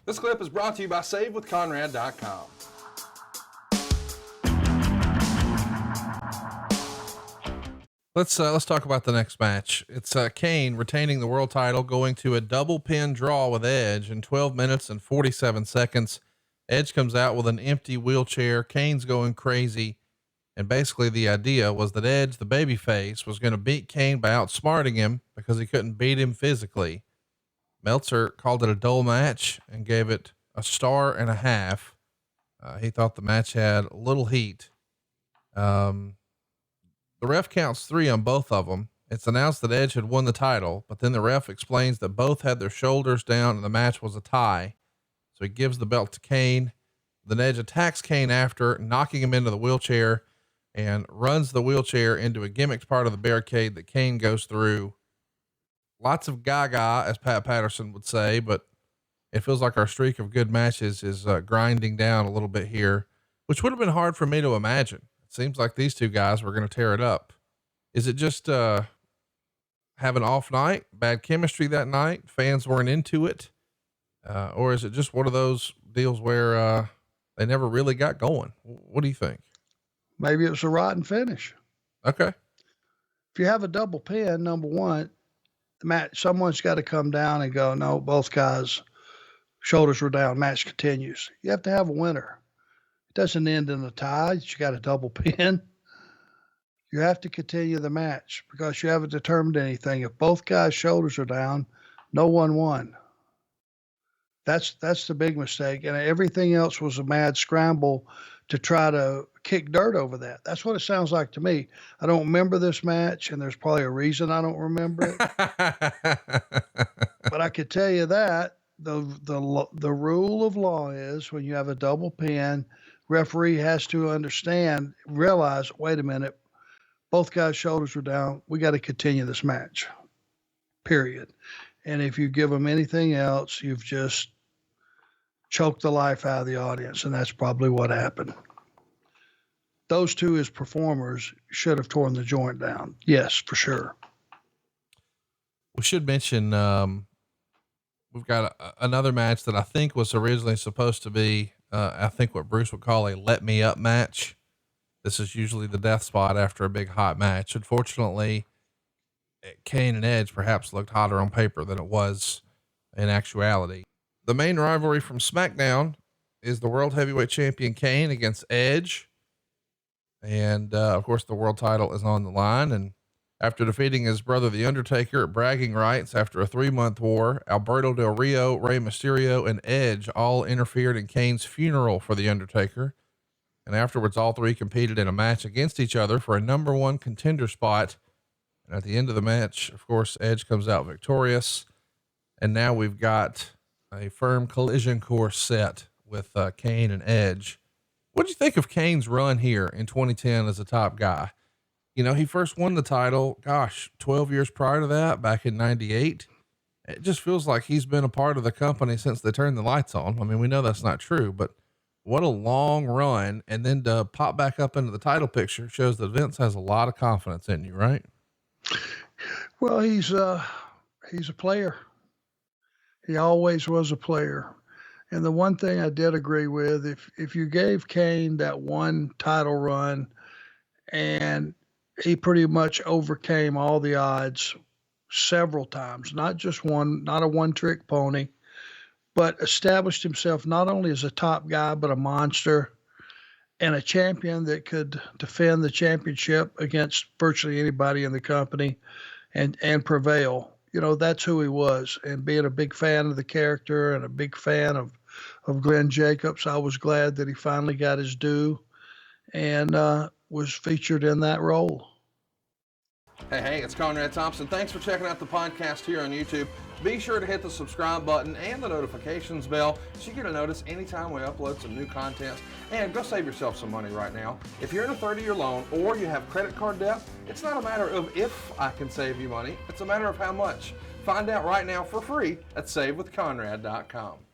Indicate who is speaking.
Speaker 1: This clip is brought to you by SaveWithConrad.com. Let's talk about the next match. It's Kane retaining the world title, going to a double pin draw with Edge in 12 minutes and 47 seconds. Edge comes out with an empty wheelchair. Kane's going crazy. And basically the idea was that Edge, the babyface, was going to beat Kane by outsmarting him because he couldn't beat him physically. Meltzer called it a dull match and gave it a 1.5 stars. He thought the match had little heat. The ref counts 3 on both of them. It's announced that Edge had won the title, but then the ref explains that both had their shoulders down and the match was a tie. So he gives the belt to Kane. Then Edge attacks Kane after, knocking him into the wheelchair, and runs the wheelchair into a gimmicked part of the barricade that Kane goes through. Lots of gaga, as Pat Patterson would say, but it feels like our streak of good matches is grinding down a little bit here, which would have been hard for me to imagine. It seems like these two guys were going to tear it up. Is it just have an off night, bad chemistry that night, fans weren't into it? Or is it just one of those deals where they never really got going? What do you think?
Speaker 2: Maybe it was a rotten finish.
Speaker 1: Okay.
Speaker 2: If you have a double pin, number one, the match, someone's got to come down and go, no, both guys' shoulders were down, match continues. You have to have a winner. It doesn't end in a tie. You got a double pin. You have to continue the match because you haven't determined anything. If both guys' shoulders are down, no one won. That's the big mistake. And everything else was a mad scramble to try to kick dirt over that. That's what it sounds like to me. I don't remember this match, and there's probably a reason I don't remember it. But I could tell you that the rule of law is when you have a double pin, referee has to realize, wait a minute, both guys' shoulders were down. We got to continue this match, period. And if you give them anything else, you've just choked the life out of the audience. And that's probably what happened. Those two as performers should have torn the joint down. Yes, for sure.
Speaker 1: We should mention, we've got another match that I think was originally supposed to be, I think what Bruce would call a let me up match. This is usually the death spot after a big hot match. Unfortunately, Kane and Edge perhaps looked hotter on paper than it was in actuality. The main rivalry from SmackDown is the World Heavyweight Champion Kane against Edge. And, of course the world title is on the line. And after defeating his brother, The Undertaker, at bragging rights after a 3-month war, Alberto Del Rio, Rey Mysterio, and Edge all interfered in Kane's funeral for The Undertaker. And afterwards, all three competed in a match against each other for a number 1 contender spot. And at the end of the match, of course, Edge comes out victorious. And now we've got a firm collision course set with Kane and Edge. What do you think of Kane's run here in 2010 as a top guy? You know, he first won the title, 12 years prior to that, back in 98. It just feels like he's been a part of the company since they turned the lights on. I mean, we know that's not true, but what a long run. And then to pop back up into the title picture shows that Vince has a lot of confidence in you, right?
Speaker 2: Well, he's a player. He always was a player. And the one thing I did agree with, if you gave Kane that one title run and he pretty much overcame all the odds several times, not just one, not a one-trick pony, but established himself not only as a top guy, but a monster and a champion that could defend the championship against virtually anybody in the company and prevail. You know, that's who he was. And being a big fan of the character and a big fan of Glenn Jacobs, I was glad that he finally got his due and was featured in that role.
Speaker 1: Hey, it's Conrad Thompson. Thanks for checking out the podcast here on YouTube. Be sure to hit the subscribe button and the notifications bell so you get a notice anytime we upload some new content. And go save yourself some money right now. If you're in a 30-year loan or you have credit card debt, it's not a matter of if I can save you money. It's a matter of how much. Find out right now for free at SaveWithConrad.com.